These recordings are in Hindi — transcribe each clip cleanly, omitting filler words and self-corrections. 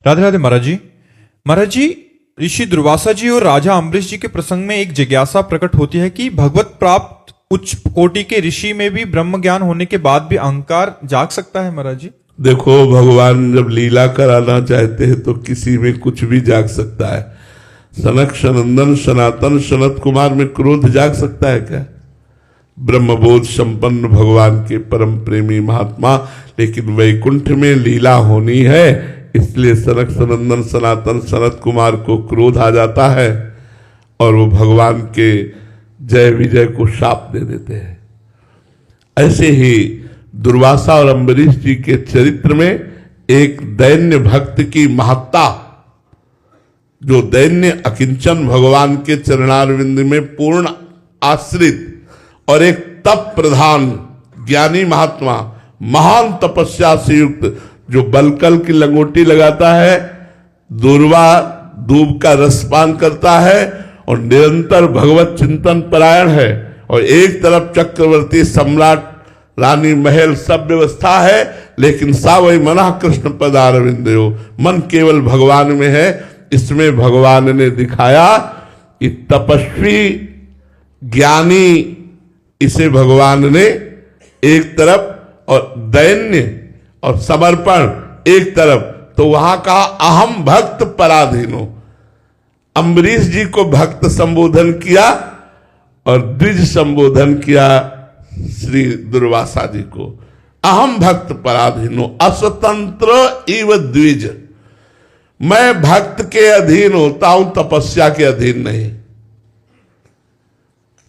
राधे राधे महाराज जी। महाराज जी, ऋषि दुर्वासा जी और राजा अम्बरीश जी के प्रसंग में एक जिज्ञासा प्रकट होती है कि भगवत प्राप्त उच्च कोटि के ऋषि में भी ब्रह्म ज्ञान होने के बाद भी अहंकार जाग सकता है महाराज जी? देखो, भगवान जब लीला कराना चाहते हैं तो किसी में कुछ भी जाग सकता है। सनक सनंदन सनातन सनत कुमार में क्रोध जाग सकता है क्या? ब्रह्मबोध संपन्न भगवान के परम प्रेमी महात्मा, लेकिन वैकुंठ में लीला होनी है, इसलिए सनक सनंदन सनातन सनत कुमार को क्रोध आ जाता है और वो भगवान के जय विजय को शाप दे देते हैं। ऐसे ही दुर्वासा और अम्बरीश जी के चरित्र में एक दैन्य भक्त की महत्ता, जो दैन्य अकिंचन भगवान के चरणारविंद में पूर्ण आश्रित और एक तप प्रधान ज्ञानी महात्मा, महान तपस्या से युक्त, जो बलकल की लंगोटी लगाता है, दूर्वा दूब का रसपान करता है और निरंतर भगवत चिंतन परायण है, और एक तरफ चक्रवर्ती सम्राट रानी महल सब व्यवस्था है, लेकिन सावई मना कृष्ण पदारविंदो, मन केवल भगवान में है। इसमें भगवान ने दिखाया कि तपस्वी ज्ञानी, इसे भगवान ने एक तरफ और दैन्य और समर्पण एक तरफ, तो वहां कहा अहम भक्त पराधीनो। अम्बरीश जी को भक्त संबोधन किया और द्विज संबोधन किया श्री दुर्वासा जी को। अहम भक्त पराधीनो अस्वतंत्र इव द्विज, मैं भक्त के अधीन होता हूं, तपस्या के अधीन नहीं।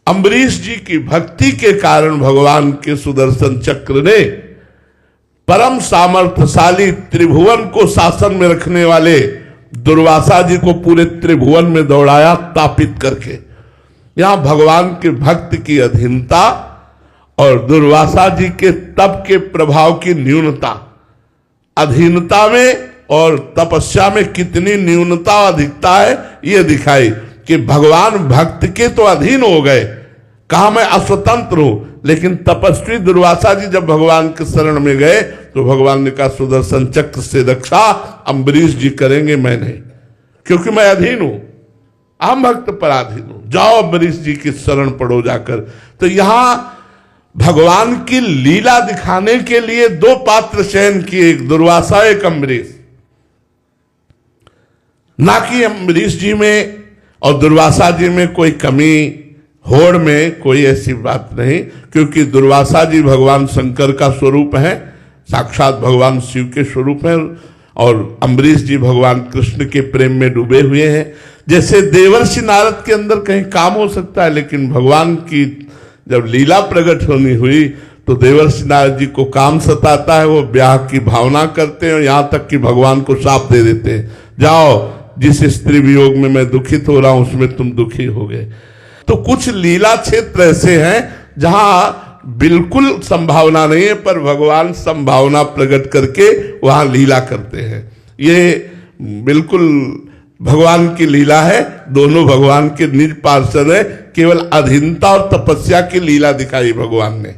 अम्बरीश जी की भक्ति के कारण भगवान के सुदर्शन चक्र ने परम सामर्थ्यशाली त्रिभुवन को शासन में रखने वाले दुर्वासा जी को पूरे त्रिभुवन में दौड़ाया, तापित करके। यहां भगवान के भक्त की अधीनता और दुर्वासा जी के तप के प्रभाव की न्यूनता, अधीनता में और तपस्या में कितनी न्यूनता अधिकता है, यह दिखाई कि भगवान भक्त के तो अधीन हो गए, कहा मैं अस्वतंत्र हूं। लेकिन तपस्वी दुर्वासा जी जब भगवान के शरण में गए तो भगवान ने कहा सुदर्शन चक्र से रक्षा अम्बरीश जी करेंगे, मैं नहीं, क्योंकि मैं अधीन हूं, अहम भक्त पराधीन हूं, जाओ अम्बरीश जी की शरण पड़ो जाकर। तो यहां भगवान की लीला दिखाने के लिए दो पात्र चयन किए, एक दुर्वासा एक अम्बरीश। ना कि अम्बरीश जी में और दुर्वासा जी में कोई कमी, होड़ में कोई ऐसी बात नहीं, क्योंकि दुर्वासा जी भगवान शंकर का स्वरूप है, साक्षात भगवान शिव के स्वरूप है, और अम्बरीश जी भगवान कृष्ण के प्रेम में डूबे हुए हैं। जैसे देवर्षि नारद के अंदर कहीं काम हो सकता है, लेकिन भगवान की जब लीला प्रकट होनी हुई तो देवर्षि नारद जी को काम सताता है, वो ब्याह की भावना करते हैं, यहां तक कि भगवान को शाप दे देते हैं, जाओ जिस स्त्री वियोग में मैं दुखित हो रहा हूं उसमें तुम दुखी हो गए। तो कुछ लीला क्षेत्र ऐसे हैं जहां बिल्कुल संभावना नहीं है, पर भगवान संभावना प्रकट करके वहां लीला करते हैं। ये बिल्कुल भगवान की लीला है, दोनों भगवान के निज पार्षद है, केवल अधीनता और तपस्या की लीला दिखाई भगवान ने।